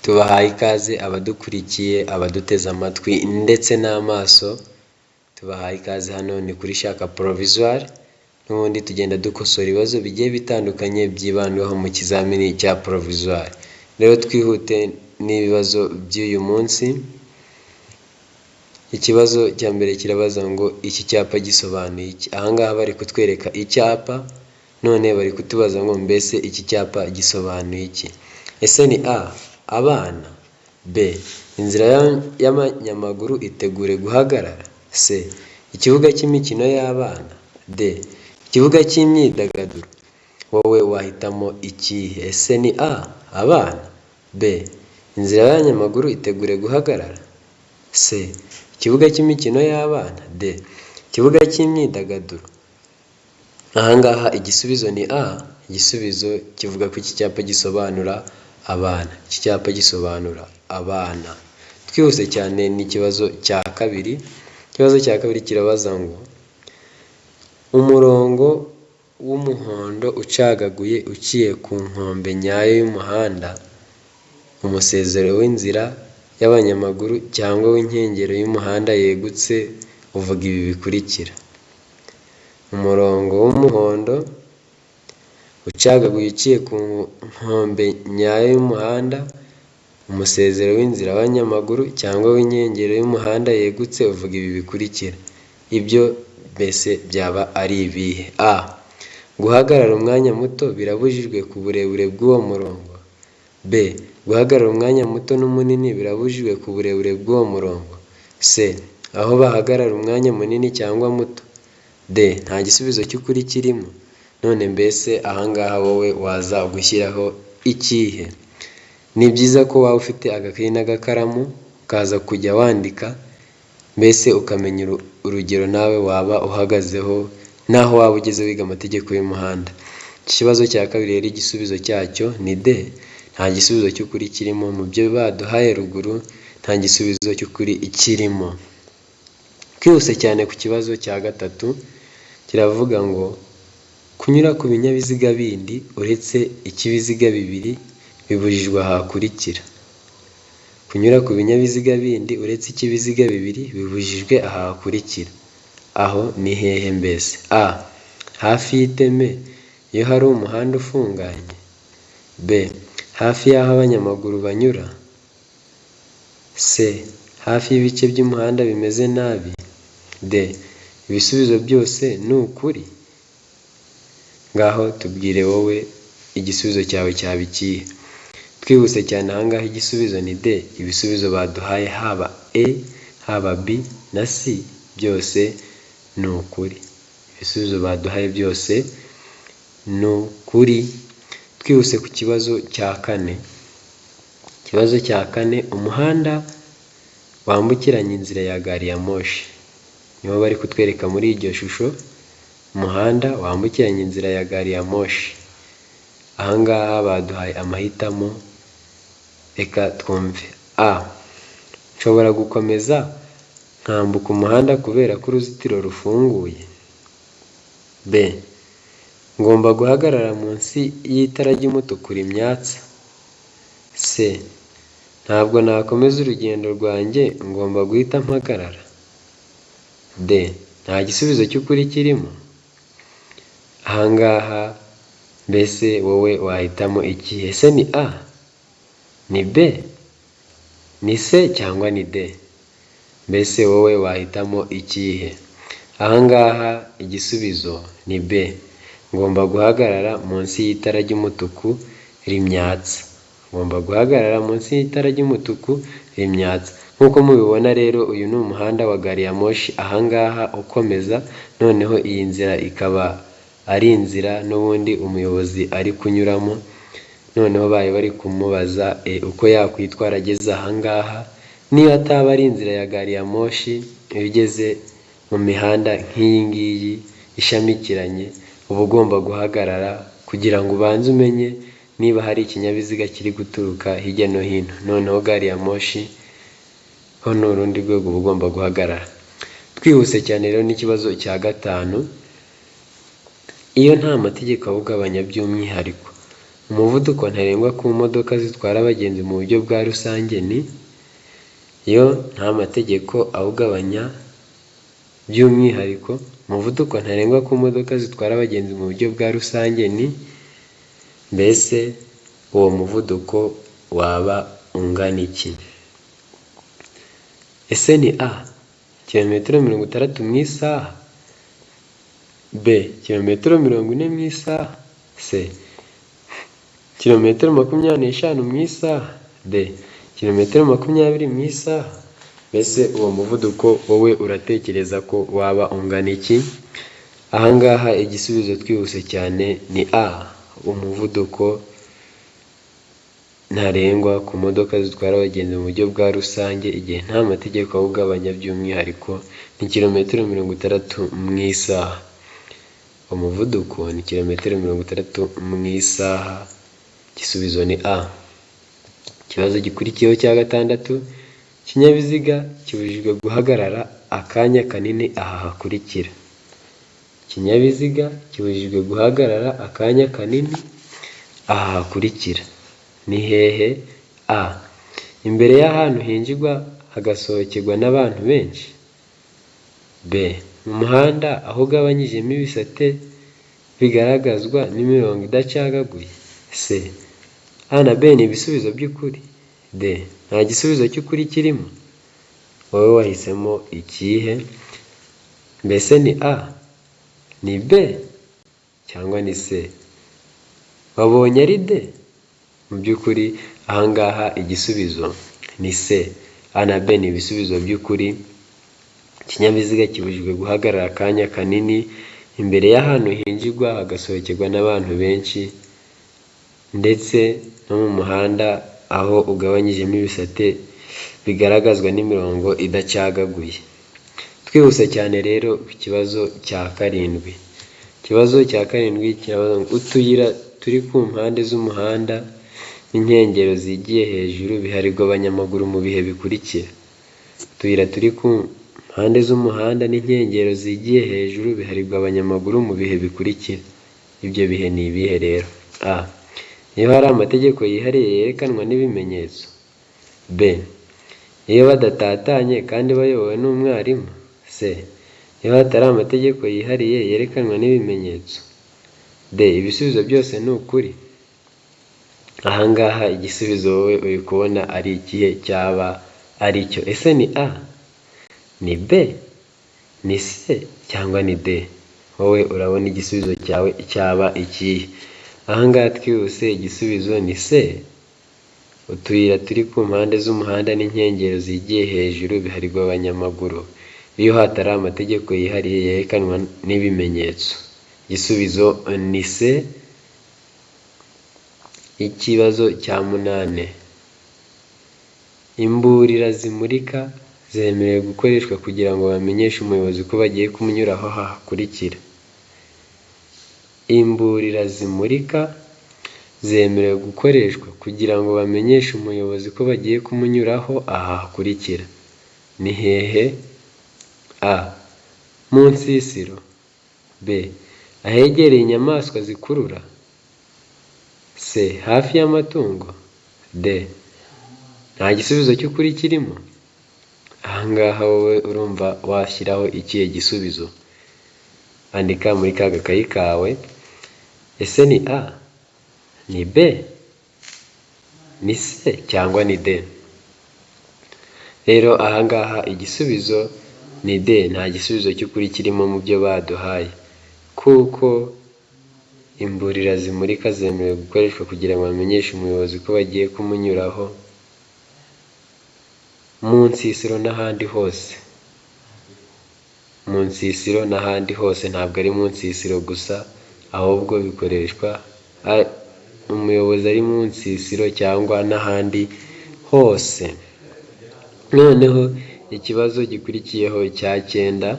Tubahaye ikaze abadukurikiye, abaduteze amatwi ndetse n'amaso, tubahaye ikaze hano ni kuri Shaka Provisoire, n'ubundi tugenda dukosora ibibazo bigiye bitandukanye byibandwaho mu kizamini cya Provisoire. Rero twihute n'ibibazo by'uyu munsi. Ikibazo cya mbere kirabaza ngo iki cyapa gisobanuye iki? Aha ngaha bari kutwereka icyapa, none bari kutubaza ngo mbese iki cyapa gisobanuye iki? Ese ni A, abana, B, inzira y'abanyamaguru itegure guhagarara, C, ikibuga cy'imikino y'abana, D, ikibuga cy'imyidagaduro. Wowe wahitamo ikihe? Ese ni A, abana, B, inzira y'abanyamaguru itegure guhagarara, C, ikibuga cy'imikino y'abana, D, ikibuga cy'imyidagaduro. Aha ngaha igisubizo ni A. Igisubizo kivuga ko iki cyapa gisobanura abana. Iki cyapa gisobanura abana. Twihuse cyane n'ikibazo cya kabiri. Ikibazo cya kabiri kirabaza ngo umurongo w'umuhondo ucagaguye uciye ku nkombe nyayo y'umuhanda, umusezero w'inzira y'abanyamaguru cyangwa w'inkengero y'umuhanda yegutse uvuga ibi bikurikira. Umurongo w'umuhondo ucagaguye uciye ku nkombe nyayo y'umuhanda, umusezero w'inzira y'abanyamaguru cyangwa w'inkengero y'umuhanda yegutse uvuga ibi bikurikira. Ibyo mbese byaba ari ibihe? A, guhagarara umwanya muto birabujijwe ku burebure bw'uwo murongo. B, guhagarara umwanya muto n'umunini birabujijwe ku burebure bw'uwo murongo. C, aho bahagarara umwanya munini cyangwa muto. D, nta gisubizo cy'ukuri kirimo. None mbese aha ngaha wowe waza gushyiraho ikihe? Ni byiza ko waba ufite agakayi n'agakaramu ukaza kujya wandika, mbese ukamenya urugero nawe waba uhagazeho n'aho waba ugeze wiga amategeko y'umuhanda. Ikibazo cya kabiri rero igisubizo cyacyo ni D. Nta gisubizo cy'ukuri kirimo. Mu byo baduhaye ruguru nta gisubizo cy'ukuri kirimo. Twihuse cyane ku kibazo cya gatatu kiravuga ngo kunyura ku binyabiziga bindi uretse ikibiziga bibiri bibujijwe aha hakurikira. Kunyura ku binyabiziga bindi uretse ikibiziga bibiri bibujijwe aha hakurikira. Aho ni hehe mbese? A, hafi y'iteme iyo hari umuhanda ufunganye. B, hafi y'aho abanyamaguru banyura. C, hafi y'ibice by'umuhanda bimeze nabi. D, ibisubizo byose ni ukuri. Ngaho tubwire wowe igisubizo cyawe cyaba ikihe? Twihuse cyane aha ngaha igisubizo ni D. Ibisubizo baduhaye haba E, haba B na C byose ni ukuri. Ibisubizo baduhaye byose ni ukuri. Twihuse ku kibazo cya kane. Ikibazo cya kane, umuhanda wambukiranya inzira ya gari ya moshi. Niho bari kutwereka muri iryo shusho, umuhanda wambukiranya inzira ya gari ya moshi. Aha ngaha baduhaye amahitamo, reka twumve. A, nshobora gukomeza nkambuka umuhanda kubera ko uruzitiro rufunguye. B, ngomba guhagarara munsi y'itara ry'umutuku rimyatsa. C, ntabwo nakomeza urugendo rwanjye ngomba guhita mpagarara. D, nta gisubizo cy'ukuri kirimo. Aha ngaha mbese wowe wahitamo ikihe? Ese ni A, ni B, ni C cyangwa ni D? Mbese wowe wahitamo ikihe? Aha ngaha igisubizo ni B. Ngomba guhagarara munsi y'itara ry'umutuku rimyatsa. Ngomba guhagarara munsi y'itara ry'umutuku rimyatsa. Nk'uko mubibona rero uyu ni umuhanda wa gari ya moshi aha ngaha ukomeza, noneho iyi nzira ikaba ari inzira n'ubundi umuyobozi ari kunyuramo. Noneho bari kumubaza uko yakwitwara ageze aha ngaha. Niba ataba ari inzira ya gari ya moshi, iyo ugeze mu mihanda nk'iyi ngiyi ishamikiranye, uba ugomba guhagarara kugira ngo ubanze umenye niba hari ikinyabiziga kiri guturuka hirya no hino. Noneho gari ya moshi ho ni urundi rwego uba ugomba guhagarara. Twihuse cyane rero n'ikibazo cya gatanu. Iyo nta mategeko awugabanya by'umwihariko umuvuduko ntarengwa ku modoka zitwara abagenzi mu buryo bwa rusange ni yo nta mategeko awugabanya. By'umwihariko umuvuduko ntarengwa ku modoka zitwara abagenzi mu buryo bwa rusange ni, mbese uwo muvuduko waba ungana iki? Ese ni A kilometero 60 mu isaha, B kilometero 40 mu isaha, C kilometero 25 mu isaha, D kilometero 20 mu isaha. Mbese uwo muvuduko wowe uratekereza ko waba ungana iki? Ahangaha igisubizo twihuse cyane ni A, umuvuduko ntarengwa ku modoka zitwara abagenzi mu buryo bwa rusange igihe nta mategeko awugabanya, by'umwihariko ni kilometero 60 mu isaha. Umuvuduko ni kilometero 60 mu isaha. Igisubizo ni A. Ikibazo gikurikiyeho cya gatandatu, ikinyabiziga kibujijwe guhagarara akanya kanini aha hakurikira. Ikinyabiziga kibujijwe guhagarara akanya kanini aha hakurikira. Ni hehe? A, imbere y'ahantu hinjirwa hagasohokerwa n'abantu benshi. B, mu muhanda aho ugabanyijemo ibisate bigaragazwa n'imirongo idacagaguye. C, A na B ni ibisubizo by'ukuri. D, nta gisubizo cy'ukuri kirimo. Wowe wahisemo ikihe? Mbese ni A, ni B cyangwa ni C? Wabonye ari D? Mu by'ukuri ahangaha igisubizo ni C. A na B ni ibisubizo by'ukuri. Ikinyabiziga kibujijwe guhagarara akanya kanini imbere y'ahantu hinjirwa hagasohokerwa n'abantu benshi, ndetse no mu muhanda aho ugabanyijemo ibisate bigaragazwa n'imirongo idacagaguye. Twihuse cyane rero ku kibazo cya karindwi. Ikibazo cya karindwi kirabaza ngo utuyira turi ku mpande z'umuhanda n'inkengero zigiye hejuru biharirwa abanyamaguru mu bihe bikurikira. Utuyira turi ku mpande z'umuhanda n'inkengero zigiye hejuru biharirwa abanyamaguru mu bihe bikurikira. Ibyo bihe ni ibihe rero? A, iyo hari amategeko yihariye yerekanwa n'ibimenyetso. B, iyo badatatanye kandi bayobowe n'umwarimu. C, iyo hatari amategeko yihariye yerekanwa n'ibimenyetso. D, ibisubizo byose ni ukuri. Ahangaha igisubizo wowe uri kubona ari ikihe cyaba ari cyo? Ese ni A, ni B, ni C cyangwa ni D? Wowe urabona igisubizo cyawe cyaba ikihe? Ahangaha twihuse igisubizo ni C. Utuyira turi ku mpande z'umuhanda n'inkengero zigiye hejuru biharirwa abanyamaguru iyo hatari amategeko yihariye yerekanwa n'ibimenyetso. Igisubizo ni C. Ikibazo cya 8, imburira zimurika zemerewe gukoreshwa kugira ngo bamenyeshe umuyobozi ko bagiye kumunyuraho hakurikira. Imburira zimurika zemerewe gukoreshwa kugira ngo bamenyeshe umuyobozi ko bagiye kumunyuraho aha hakurikira. Ni hehe? A, mu nsisiro. B, ahegereye inyamaswa zikurura. C, hafi y'amatungo. D, nta gisubizo cy'ukuri kirimo. Ahangaha wowe urumva washyiraho ikihe gisubizo? Andika muri ka gakayi kawe. Ese ni A, ni B, ni C cyangwa ni D? Rero ahangaha igisubizo ni D. Nta gisubizo cy'ukuri kirimo mu byo baduhaye, kuko imburira zimurika zemerewe gukoreshwa kugira ngo bamenyeshe umuyobozi ko bagiye kumunyuraho mu nsisiro n'ahandi hose. Mu nsisiro n'ahandi hose, ntabwo ari mu nsisiro gusa, ahubwo bikoreshwa umuyobozi ari mu nsisiro cyangwa n'ahandi hose. Noneho ikibazo gikurikiyeho icya 9.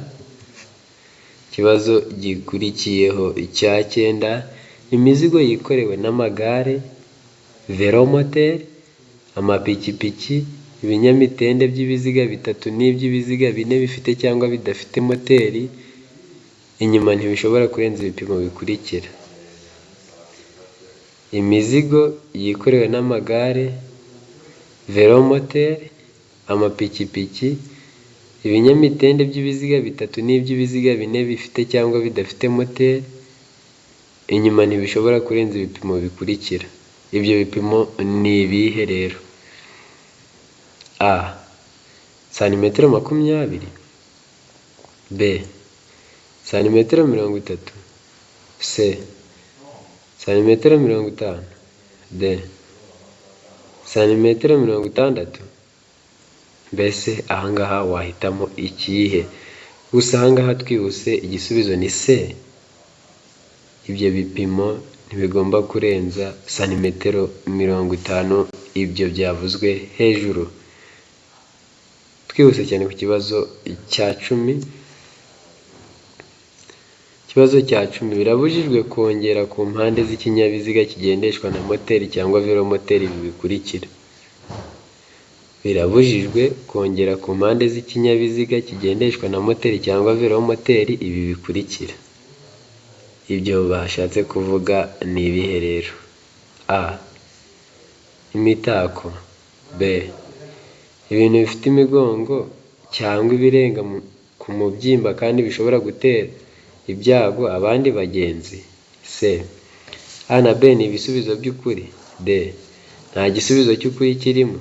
Ikibazo gikurikiyeho icya 9, imizigo yikorewe n'amagare, velomoteri, amapikipiki, ibinyamitende by'ibiziga 3 n'iby'ibiziga 4 bifite cyangwa bidafite moteri inyuma ntibishobora kurenza ibipimo bikurikira. imizigo yikorewe n'amagare, velomoteri, amapikipiki, ibinyamitende by'ibiziga bitatu n'iby'ibiziga bine bifite cyangwa bidafite moteri, inyuma ntibishobora kurenza ibipimo bikurikira. Ibyo bipimo ni ibihe rero? A. santimetero 20. B. santimetero 30. C. santimetero 50. D. santimetero 60. Mbese ahangaha wahitamo ikihe? Gusa ahangaha twihuse igisubizo ni C. Ibyo bipimo ntibigomba kurenza santimetero 50 ibyo byavuzwe hejuru. Twihuse cyane ku kibazo cya 10. Ikibazo cya 10: birabujijwe kongera ku mpande z'ikinyabiziga kigendeshwa na moteri cyangwa velomoteri ibi bikurikira. Birabujijwe kongera ku mpande z'ikinyabiziga kigendeshwa na moteri cyangwa velomoteri ibi bikurikira. Ibyo bashatse kuvuga ni ibihe rero? A. imitako. B. ibintu bifite imigongo cyangwa ibirenga ku mubyimba kandi bishobora gutera ibyago abandi bagenzi. C. A na B ni ibisubizo by'ukuri. D. nta gisubizo cy'ukuri kirimo.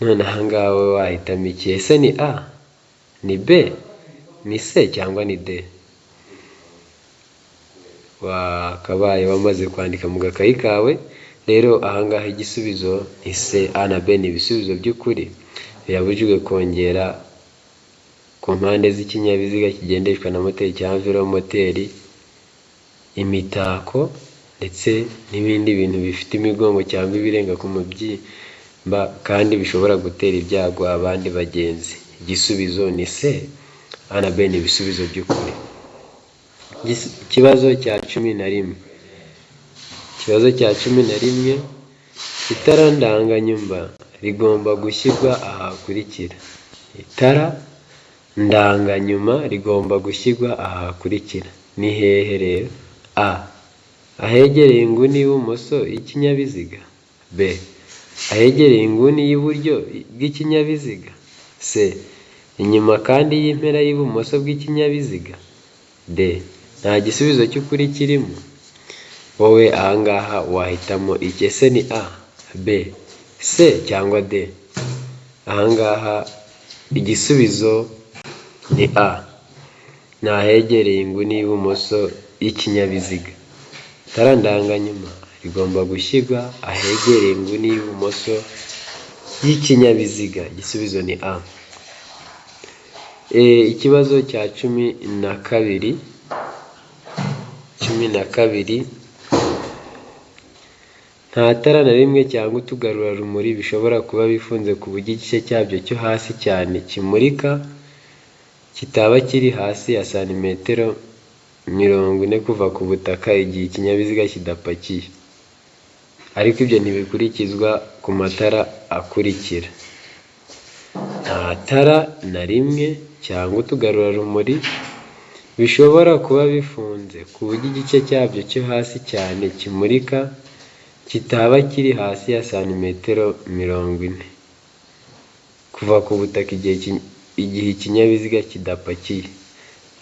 None ahangaha wowe wahitamo iki? Ese ni A, ni B, ni C cyangwa ni D? Wakabaye wamaze kwandika mu gakayi kawe. Rero ahangaha igisubizo ni C. A na B ni ibisubizo by'ukuri. Birabujijwe kongera ku mpande z'ikinyabiziga kigendeshwa na moteri cyangwa velomoteri imitako ndetse n'ibindi bintu bifite imigongo cyangwa ibirenga ku mubyimba kandi bishobora gutera ibyago abandi bagenzi. Igisubizo ni C. A na B ni ibisubizo by'ukuri. Ikibazo cya 11. Ikibazo cya 11: itara ndanganyuma rigomba gushyirwa ahakurikira. Itara ndanganyuma rigomba gushyirwa ahakurikira. Ni hehe rero? A. ahegereye inguni y'ibumoso y'ikinyabiziga. B. ahegereye inguni y'iburyo bw'ikinyabiziga. C. inyuma kandi y'impera y'ibumoso bw'ikinyabiziga. D. nta gisubizo cy'ukuri kirimo. Wowe ahangaha wahitamo iki? Ese ni A, B, C cyangwa D? Ahangaha igisubizo ni A. ni ahegereye inguni y'ibumoso y'ikinyabiziga. Itara ndanganyuma rigomba gushyirwa ahegereye inguni y'ibumoso y'ikinyabiziga. Igisubizo ni A. Ikibazo cya 12. 12: nta tara na rimwe cyangwa utugarurarumuri bishobora kuba bifunze ku buryo igice cyabyo cyo hasi cyane kimurika kitaba kiri hasi ya santimetero 40 kuva ku butaka igihe ikinyabiziga kidapakiye. Ariko ibyo ntibikurikizwa ku matara akurikira. Nta tara na rimwe cyangwa utugarurarumuri bishobora kuba bifunze ku buryo igice cyabyo cyo hasi cyane kimurika kitaba kiri hasi ya santimetero 40 kuva ku butaka igihe ikinyabiziga kidapakiye.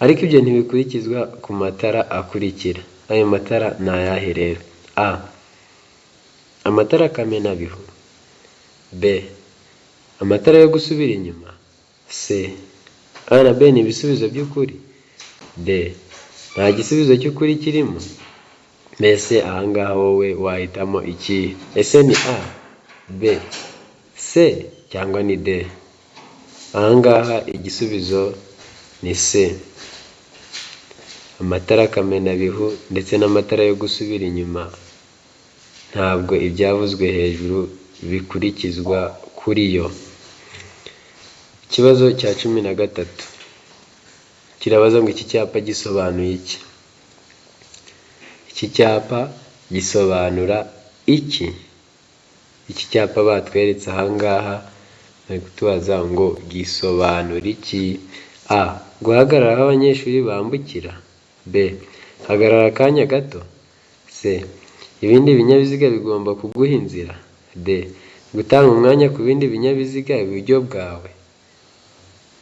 Ariko ibyo ntibikurikizwa ku matara akurikira. Ayo matara ni ayahe rero? A. amatara kamenabihu. B. amatara yo gusubira inyuma. C. A na B ni ibisubizo by'ukuri. D. nta gisubizo cy'ukuri kirimo. Mbese ahangaha wowe wahitamo iki? Ese ni A, B, C cyangwa ni D? Ahangaha igisubizo ni C. Amatara kamenabihu ndetse n'amatara yo gusubira inyuma ntabwo ibyavuzwe hejuru bikurikizwa kuri yo. Ikibazo cya 13 kirabaza ngo iki cyapa gisobanuye iki? Iki cyapa gisobanura iki? Iki cyapa batweretse ahangaha bari kutubaza ngo gisobanura iki? A. guhagarara aho abanyeshuri bambukira. B. hagarara akanya gato. C. ibindi binyabiziga bigomba kuguha inzira. D. Gutanga umwanya ku bindi binyabiziga iburyo bwawe.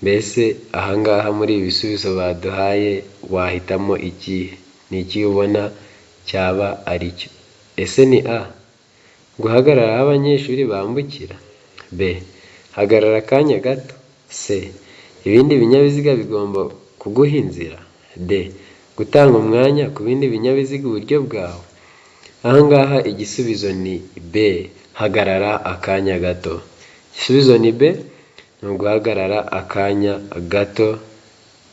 Mbese ahangaha muri ibi bisubizo baduhaye wahitamo ikihe? Ni iki ubona cyaba ari cyo? Ese ni A. Guhagarara aho abanyeshuri bambukira. B. Hagarara akanya gato. C. Ibindi binyabiziga bigomba kuguha inzira. D. Gutanga umwanya ku bindi binyabiziga iburyo bwawe. Ahangaha igisubizo ni B. Hagarara akanya gato. Igisubizo ni B. Ni uguhagarara akanya gato.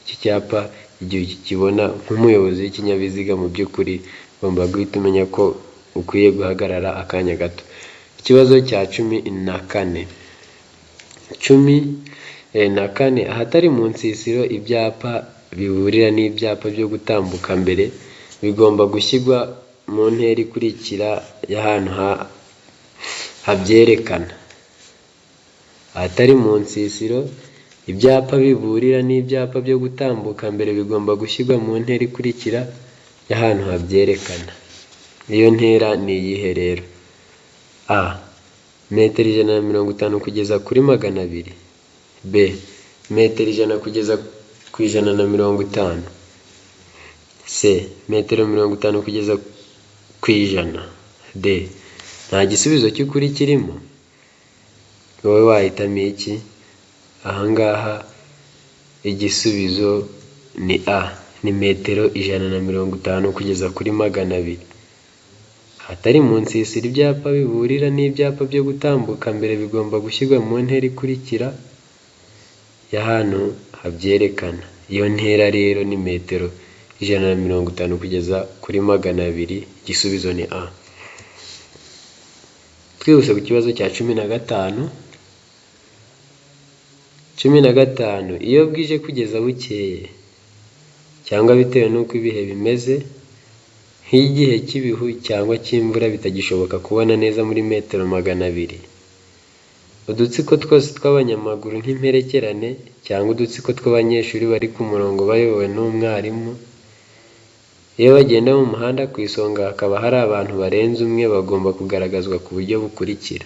Iki cyapa igihe ukikibona nk'umuyobozi w'ikinyabiziga mu by'ukuri ugomba guhita umenya ko ukwiye guhagarara akanya gato. Ikibazo cya 14. 14. Ahatari mu nsisiro ibyapa biburira n'ibyapa byo gutambuka mbere bigomba gushyirwa mu ntera ikurikira y'ahantu habyerekana. Ahatari mu nsisiro ibyapa biburira n'ibyapa byo gutambuka mbere bigomba gushyirwa mu ntera ikurikira y'ahantu habyerekana. Iyo ntera ni iyihe rero? A. Metero 150 kugeza kuri 200. B. Metero 100 kugeza ku 150. C. Metero 50 kugeza ku 100. D. Nta gisubizo cy'ukuri kirimo. Wowe wahitamo iki? Ahangaha igisubizo ni A. Ni metero 150 kugeza kuri 200. Ahatari mu nsisiro ibyapa biburira n'ibyapa byo gutambuka mbere bigomba gushyirwa mu ntera ikurikira y'ahantu habyerekana. Iyo ntera rero ni metero 150 kugeza kuri 200. Igisubizo ni A. Twihuse ku kibazo cya 15. 15. Iyo bwije kugeza bukeye cyangwa bitewe n'uko ibihe bimeze nk'igihe cy'ibihu cyangwa cy'imvura bitagishoboka kubona neza muri metero 200. Udutsiko twose tw'abanyamaguru nk'imperekerane cyangwa udutsiko tw'abanyeshuri bari ku murongo bayobowe n'umwarimu. Iyo bagenda mu muhanda ku isonga hakaba hari abantu barenze umwe bagomba kugaragazwa ku buryo bukurikira.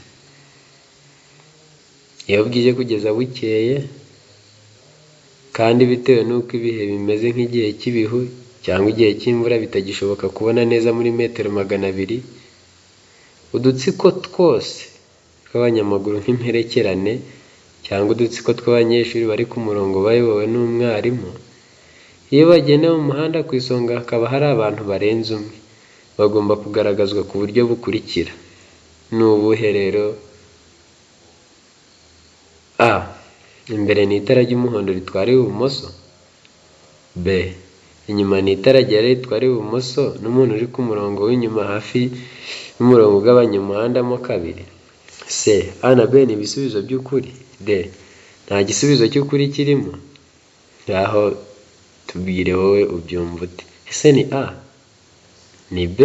Iyo bwije kugeza bukeye kandi bitewe n'uko ibihe bimeze nk'igihe cy'ibihu cyangwa igihe cy'imvura bitagishoboka kubona neza muri metero 200. Udutsiko twose tw'abanyamaguru nk'imperekerane cyangwa udutsiko tw'abanyeshuri bari ku murongo bayobowe n'umwarimu. Iyo bagenda mu muhanda ku isonga hakaba hari abantu barenze umwe bagomba kugaragazwa ku buryo bukurikira. Ni ubuhe rero? A. Imbere ni itara ry'umuhondo ritwara ibumoso. B. Inyuma ni itara ryera ritwara ibumoso n'umuntu uri ku murongo w'inyuma hafi y'umurongo ugabanya umuhanda mo kabiri. C. A na B ni ibisubizo by'ukuri. D. Nta gisubizo cy'ukuri kirimo. Ngaho tubwire wowe ubyumva ute? Ese ni A? Ni B?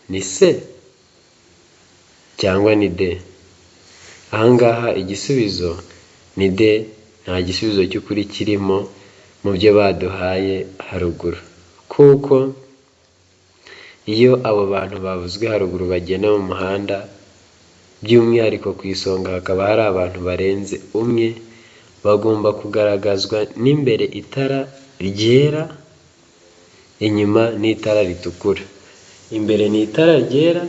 Ni C? Cyangwa ni D? Ahangaha igisubizo ni D. Nta gisubizo cy'ukuri kirimo mu byo baduhaye haruguru, kuko iyo abo bantu bavuzwe haruguru bagenda mu muhanda by'umwihariko ku isonga hakaba hari abantu barenze umwe bagomba kugaragazwa n'imbere itara ryera, inyuma n'itara ritukura. Imbere ni itara ryera,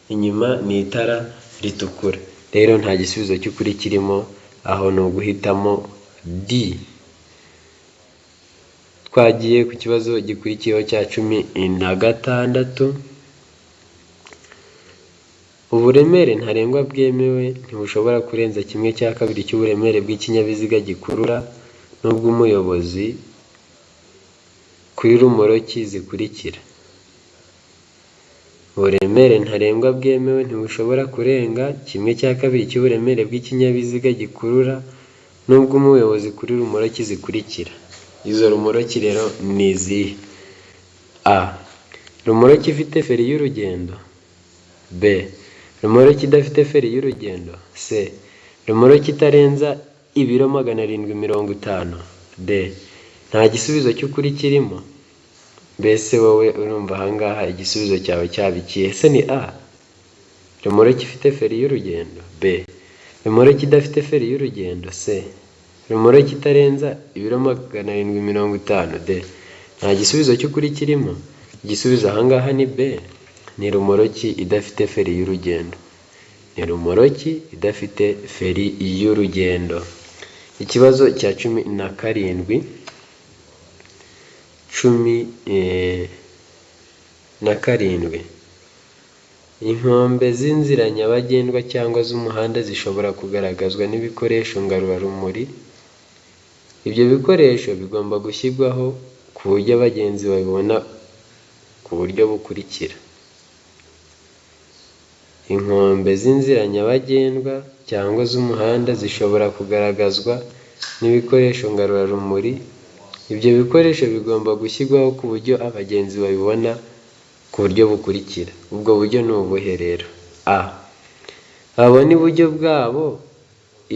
inyuma ni itara ritukura. Rero nta gisubizo cy'ukuri kirimo, aho ni uguhitamo D. Twagiye ku kibazo gikurikiyeho cya 16. Uburemere ntarengwa bwemewe ntibushobora kurenza 1/2 cy'uburemere bw'ikinyabiziga gikurura n'ubw'umuyobozi kuri rumoroki zikurikira. Uburemere ntarengwa bwemewe ntibushobora kurenga 1/2 cy'uburemere bw'ikinyabiziga gikurura n'ubw'umuyobozi kuri rumoroki zikurikira. Izo rumoroki rero ni izihe? A. Rumoroki ifite feri y'urugendo. B. Rumoroki idafite feri y'urugendo. C. Rumoroki itarenza ibiro 750. D. Nta gisubizo cy'ukuri kirimo. mbese wowe urumva ahangaha igisubizo cyawe cyabikiye? Ese ni A, rumoroki ifite feri y'urugendo, B, rumoroki idafite feri y'urugendo, C, rumoroki itarenza ibiro 750, D. Nta gisubizo cy'ukuri kirimo. Igisubizo ahangaha ni B, ni rumoroki idafite feri y'urugendo. Ni rumoroki idafite feri y'urugendo. Ikibazo cya 17. 17. Inkombe z'inzira nyabagendwa cyangwa z'umuhanda zishobora kugaragazwa n'ibikoresho ngarurarumuri. Ibyo bikoresho bigomba gushyirwaho ku buryo abagenzi babibona ku buryo bukurikira. Inkombe z'inzira nyabagendwa cyangwa z'umuhanda zishobora kugaragazwa n'ibikoresho ngarurarumuri. Ibyo bikoresho bigomba gushyirwaho ku buryo abagenzi babibona ku buryo bukurikira. Ubwo buryo ni ubuhe rero? A, babona iburyo bwabo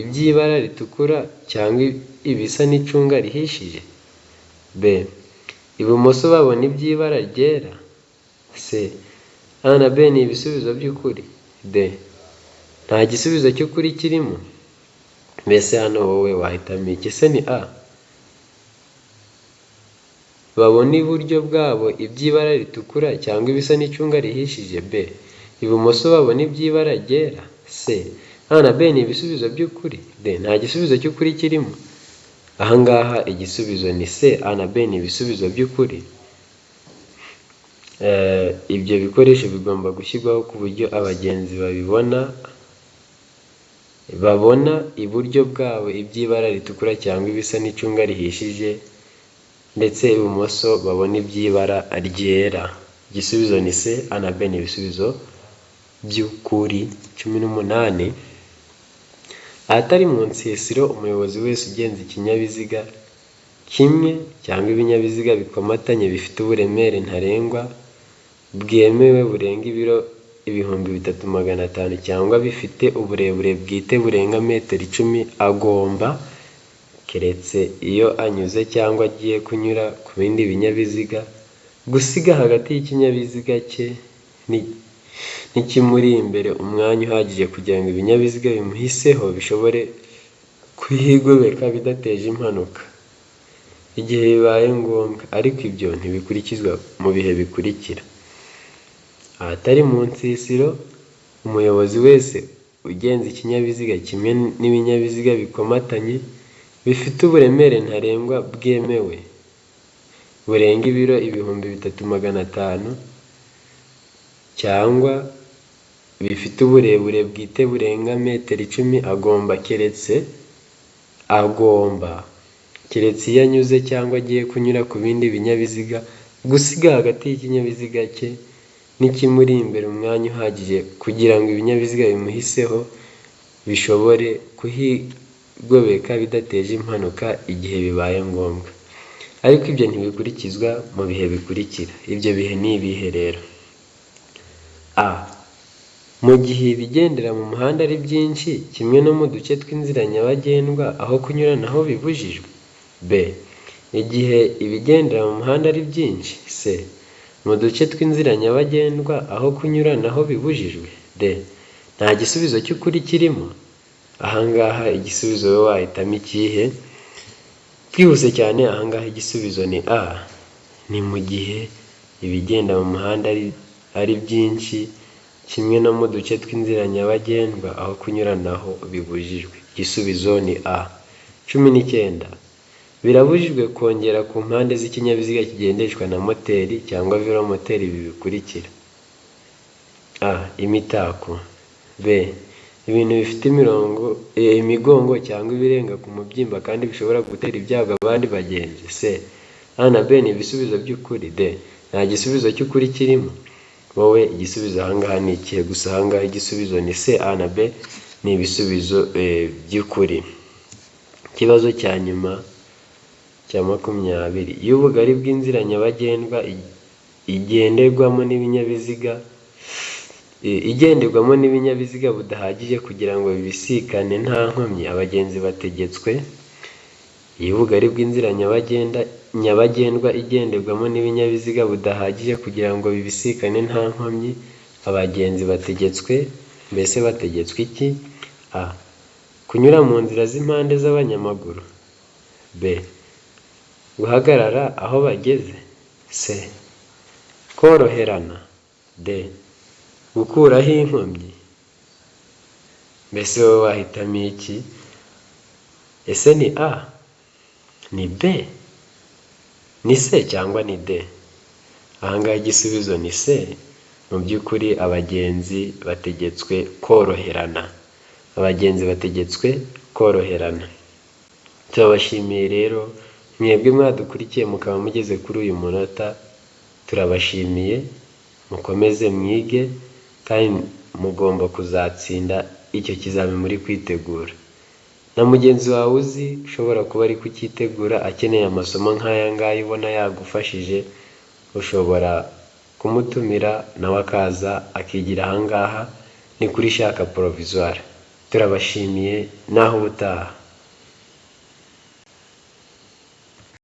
iby'ibara ritukura cyangwa ibisa n'icunga rihishije. B, ibumoso babona iby'ibara ryera. C, A na B ni ibisubizo by'ukuri. D, nta gisubizo cy'ukuri kirimo. Mbese hano wowe wahitamo iki? Se ni A, babona iburyo bwabo iby'ibara ritukura cyangwa ibisa n'icunga rihishije. B, ibumoso babona iby'ibara ryera. C, A na B ni ibisubizo by'ukuri. D, nta gisubizo cy'ukuri kirimo. Ahangaha igisubizo ni C, A na B ni ibisubizo by'ukuri. Ibyo bikoresho bigomba gushyirwaho ku buryo abagenzi babona iburyo bwabo iby'ibara ritukura cyangwa ibisa n'icunga rihishije, ndetse ibumoso babona iby'ibara ryera. Igisubizo ni C, A na B ni ibisubizo by'ukuri. 18. Ahatari mu nsisiro, umuyobozi wese ugenza ikinyabiziga kimwe cyangwa ibinyabiziga bikomatanye bifite uburemere ntarengwa bwemewe burenga ibiro 3500 cyangwa bifite uburebure bwite burenga metero 10 agomba, keretse iyo anyuze cyangwa agiye kunyura ku bindi binyabiziga, gusiga hagati y'ikinyabiziga cye n'ikimuri imbere umwanya uhagije kugira ngo ibinyabiziga bimuhiseho bishobore kuhigobeka bidateje impanuka igihe bibaye ngombwa, ariko ibyo ntibikurikizwa mu bihe bikurikira. Ahatari mu nsisiro, umuyobozi wese ugenza ikinyabiziga kimwe n'ibinyabiziga bikomatanye bifite uburemere ntarengwa bwemewe burenga ibiro 3500 cyangwa bifite uburebure bwite burenga metero 10 keretse iyo anyuze cyangwa agiye kunyura ku bindi binyabiziga, gusiga hagati y'ikinyabiziga cye n'ikimuri imbere umwanya uhagije kugira ngo ibinyabiziga bimuhiseho bishobore kuhigobeka bidateje impanuka igihe bibaye ngombwa, ariko ibyo ntibikurikizwa mu bihe bikurikira. Ibyo bihe ni ibihe rero? A, mu gihe ibigendera mu muhanda ari byinshi kimwe no mu duce tw'inzira nyabagendwa aho kunyura naho bibujijwe. B, igihe ibigendera mu muhanda ari byinshi. C, mu duce tw'inzira nyabagendwa aho kunyura naho bibujijwe. D, nta gisubizo cy'ukuri kirimo. Ahangaha igisubizo wowe wahitamo ikihe? Twihuse cyane, ahangaha igisubizo ni A, ni mu gihe ibigenda mu muhanda ari byinshi kimwe no mu duce tw'inzira nyabagendwa aho kunyura naho bibujijwe. Igisubizo ni A. 19. Birabujijwe kongera ku mpande z'ikinyabiziga kigendeshwa na moteri cyangwa velomoteri ibi bikurikira. A, imitako. B, ibintu bifite imigongo cyangwa ibirenga ku mubyimba kandi bishobora gutera ibyago abandi bagenzi. C, A na B ni ibisubizo by'ukuri. D, nta gisubizo cy'ukuri kirimo. Wowe igisubizo ahangaha ni ikihe? Gusa ahangaha igisubizo ni C, A na B ni ibisubizo by'ukuri. Ikibazo cya nyuma cya 20. Iyo ubugari bw'inzira nyabagendwa igenderwamo n'ibinyabiziga budahagije kugira ngo bibisikane nta nkomyi, abagenzi bategetswe iyo ubugari bw'inzira nyabagendwa igenderwamo n'ibinyabiziga budahagije kugira ngo bibisikane nta nkomyi, abagenzi bategetswe iki? A. Kunyura mu nzira z'impande z'abanyamaguru. B. Guhagarara aho bageze. C. Koroherana. D. Gukuraho inkomyi. Mbese wowe wahitamo iki? Ese ni A, ni B, ni C cyangwa ni D? Ahangaha igisubizo ni C. Mu by'ukuri abagenzi bategetswe koroherana. Turabashimiye rero mwebwe mwadukurikiye mukaba mugeze kuri uyu munota, turabashimiye, mukomeze mwige kandi mugomba kuzatsinda icyo kizami muri kwitegura. Na mugenzi wawe uzi ushobora kuba ari kucyitegura akeneye amasomo nk'aya ngaya ubona yagufashije, ushobora kumutumira nawe akaza akigira ahangaha, ni kuri Shaka Provisoire. Turabashimiye naho ubutaha.